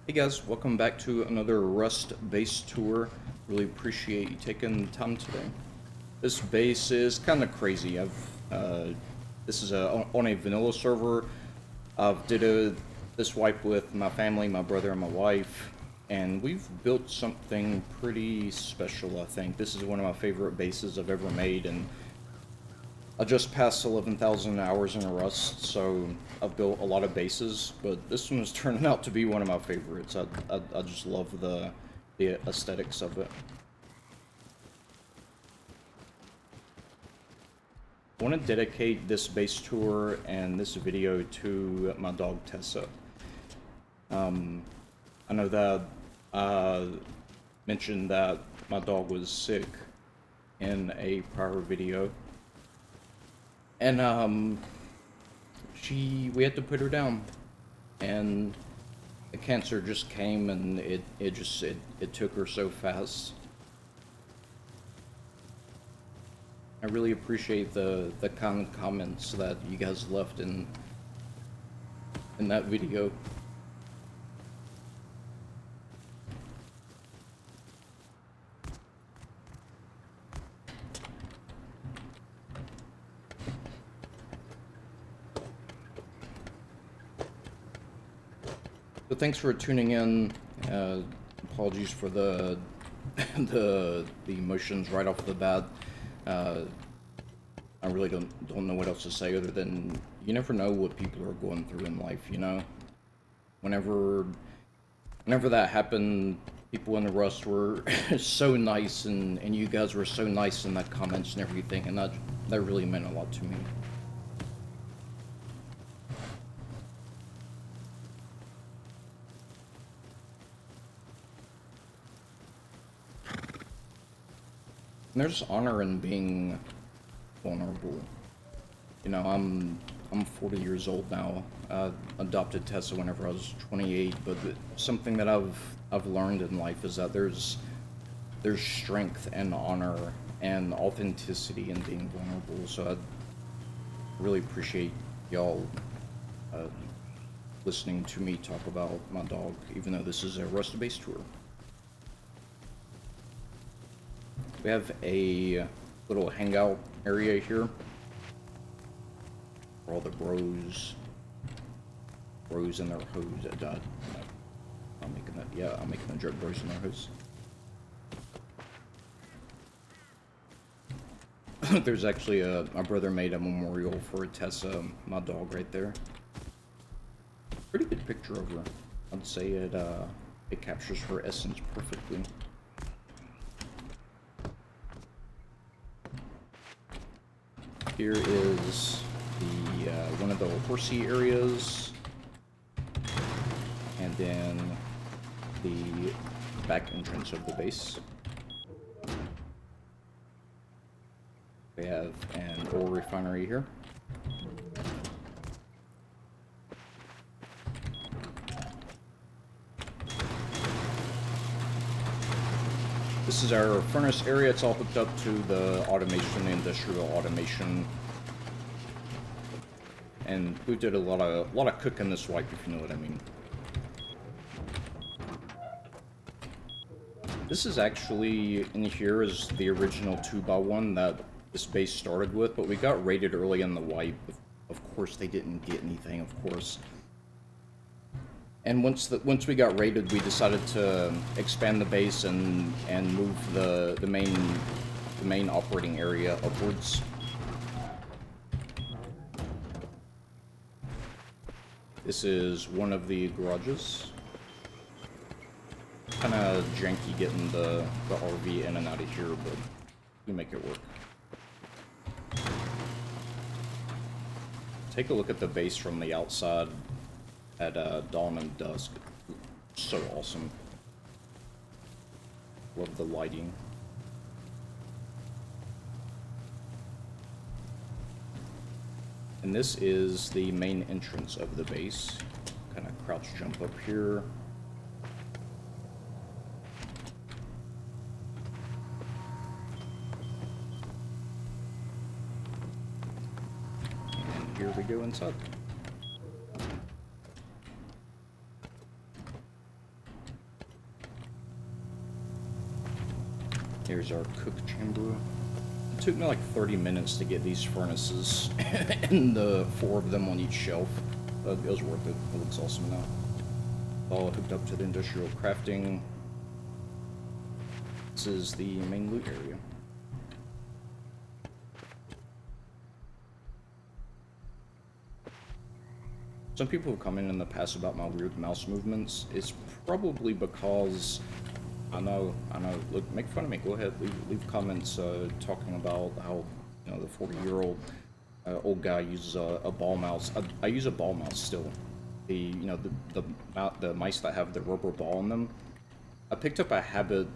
Hey guys, welcome back to another Rust base tour. Really appreciate you taking the time today. This base is kind of crazy. This is on a vanilla server. I've this wipe with my family, my brother, and my wife, and we've built something pretty special. I think this is one of my favorite bases I've ever made, and I just passed 11,000 hours in Rust, so I've built a lot of bases, but this one is turning out to be one of my favorites. I just love the aesthetics of it. I want to dedicate this base tour and this video to my dog Tessa. I know that I mentioned that my dog was sick in a prior video. And we had to put her down, and the cancer just came, and it took her so fast. I really appreciate the kind comments that you guys left in that video. So thanks for tuning in. Apologies for the the emotions right off the bat. I really don't know what else to say other than you never know what people are going through in life. You know, whenever that happened, people in the Rust were so nice, and you guys were so nice in the comments and everything, and that really meant a lot to me. And there's honor in being vulnerable. You know, I'm 40 years old now. I adopted Tessa whenever I was 28, but something that I've learned in life is that there's strength and honor and authenticity in being vulnerable. So I really appreciate y'all listening to me talk about my dog, even though this is a Rust base tour. We have a little hangout area here for all the bros and their hoes that died. I'm making a joke, bros and their hoes. There's actually my brother made a memorial for Tessa, my dog, right there. Pretty good picture of her. I'd say it captures her essence perfectly. Here is the one of the horsey areas, and then the back entrance of the base. We have an oil refinery here. This is our furnace area. It's all hooked up to the automation, the industrial automation. And we did a lot of cooking this wipe, if you know what I mean. This is actually, in here is the original 2x1 that this base started with, but we got raided early in the wipe. Of course, they didn't get anything, of course. And once we got raided, we decided to expand the base and move the main operating area upwards. This is one of the garages. Kind of janky getting the RV in and out of here, but we make it work. Take a look at the base from the outside at dawn and dusk. So awesome. Love the lighting. And this is the main entrance of the base. Kind of crouch jump up here. And here we go inside. Here's our cook chamber. It took me like 30 minutes to get these furnaces and the 4 of them on each shelf. But it was worth it. It looks awesome now. All hooked up to the industrial crafting. This is the main loot area. Some people have commented in the past about my weird mouse movements. It's probably because, I know, look, make fun of me, go ahead, leave comments talking about how, you know, the 40-year-old old guy uses a ball mouse. I use a ball mouse still. The mice that have the rubber ball in them. I picked up a habit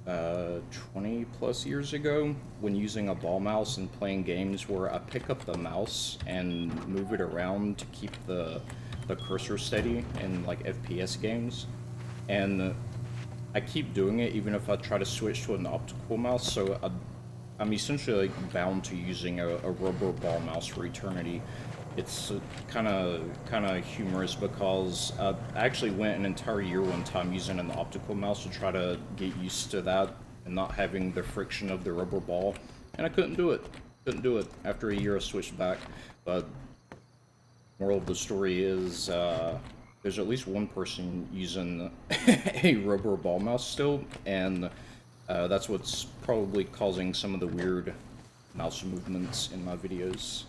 20 plus years ago when using a ball mouse and playing games where I pick up the mouse and move it around to keep the cursor steady in like FPS games, and I keep doing it even if I try to switch to an optical mouse, so I'm essentially like bound to using a rubber ball mouse for eternity. It's kind of humorous because I actually went an entire year one time using an optical mouse to try to get used to that and not having the friction of the rubber ball, and I couldn't do it. After a year I switched back, but moral of the story is there's at least one person using a rubber ball mouse still, and that's what's probably causing some of the weird mouse movements in my videos.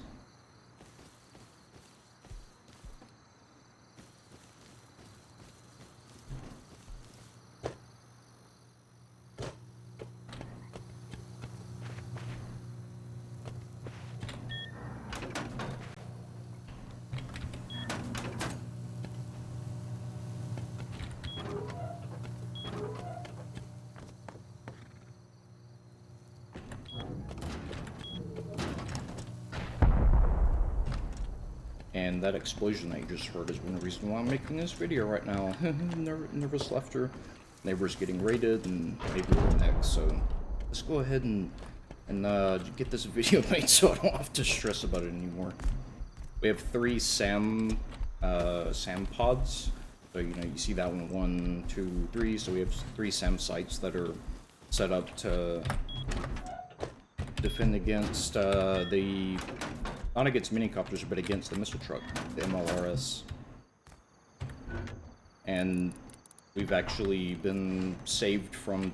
And that explosion that you just heard is one reason why I'm making this video right now. Nervous laughter. Neighbors getting raided, and maybe we're next, so let's go ahead and get this video made so I don't have to stress about it anymore. We have 3 SAM pods. So, you know, you see that one, 1, 2, 3. So we have 3 SAM sites that are set up to defend against not against minicopters, but against the missile truck, the MLRS. And we've actually been saved from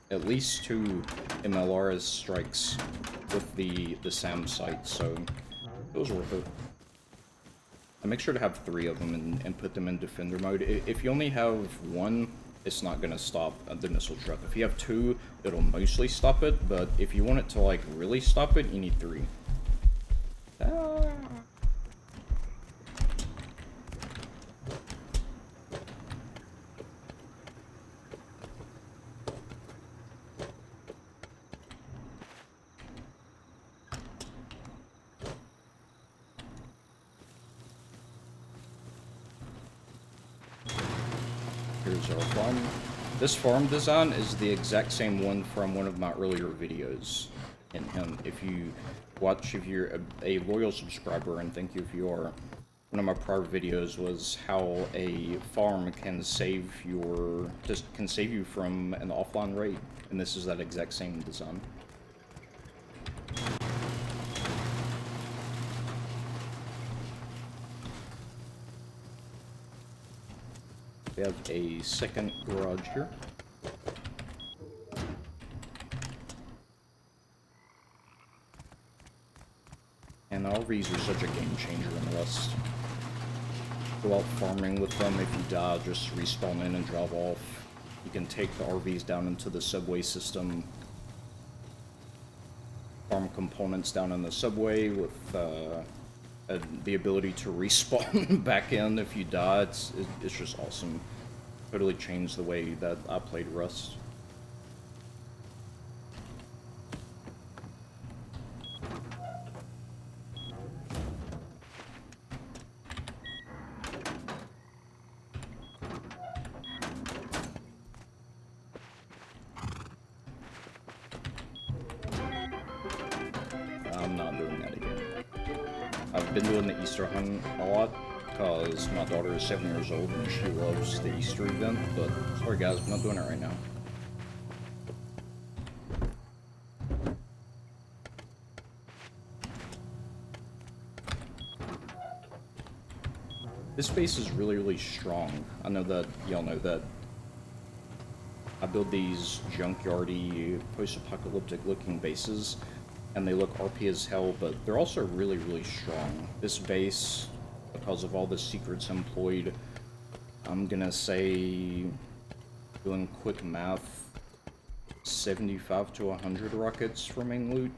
at least two MLRS strikes with the SAM site, so it was worth it. And make sure to have 3 of them and put them in defender mode. If you only have 1, it's not going to stop the missile truck. If you have 2, it'll mostly stop it, but if you want it to like really stop it, you need 3. Here's our farm. This farm design is the exact same one from one of my earlier videos in him. If you're a loyal subscriber, and thank you if you are, one of my prior videos was how a farm can save you from an offline raid, and this is that exact same design. We have a second garage here. And RVs are such a game changer in Rust. Go out farming with them. If you die, just respawn in and drive off. You can take the RVs down into the subway system. Farm components down in the subway with the ability to respawn back in if you die. It's just awesome. Totally changed the way that I played Rust. I'm not doing that again. I've been doing the Easter hunt a lot because my daughter is 7 years old and she loves the Easter event, but sorry guys, I'm not doing it right now. This base is really, really strong. I know that y'all know that. I build these junkyardy, post-apocalyptic looking bases, and they look RP as hell, but they're also really, really strong. This base, because of all the secrets employed, I'm gonna say, doing quick math, 75 to 100 rockets for main loot.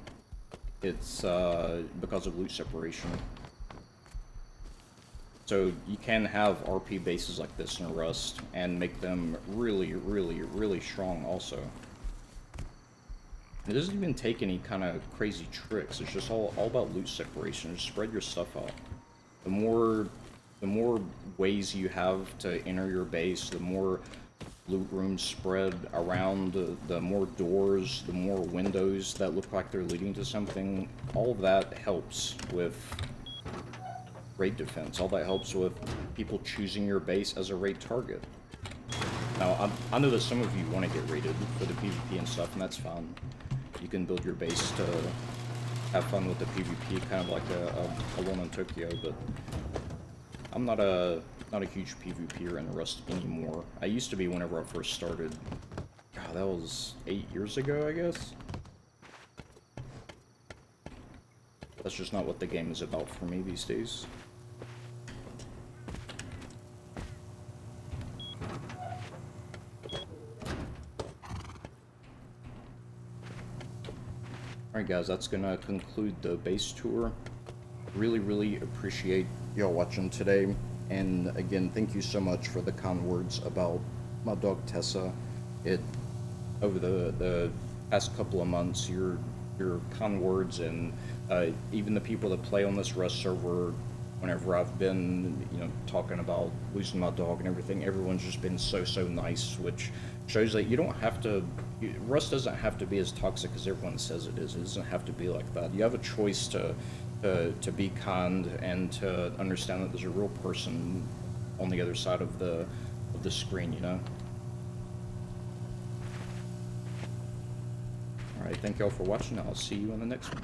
It's because of loot separation. So you can have RP bases like this in Rust and make them really, really, really strong also. It doesn't even take any kind of crazy tricks. It's just all about loot separation. Just spread your stuff out. The more ways you have to enter your base, the more loot rooms spread around, the more doors, the more windows that look like they're leading to something. All of that helps with raid defense. All that helps with people choosing your base as a raid target. Now, I know that some of you want to get raided for the PvP and stuff, and that's fine. You can build your base to have fun with the PvP, kind of like a Alone in Tokyo, but I'm not a huge PvPer in Rust anymore. I used to be whenever I first started. God, that was 8 years ago, I guess. That's just not what the game is about for me these days. Alright guys, that's gonna conclude the base tour. Really, really appreciate y'all watching today. And again, thank you so much for the kind words about my dog Tessa. Over the past couple of months, your kind words and even the people that play on this Rust server, whenever I've been, talking about losing my dog and everything, everyone's just been so nice, which shows that you don't have to, Rust doesn't have to be as toxic as everyone says it is. It doesn't have to be like that. You have a choice to be kind and to understand that there's a real person on the other side of the screen, Alright, thank y'all for watching. I'll see you in the next one.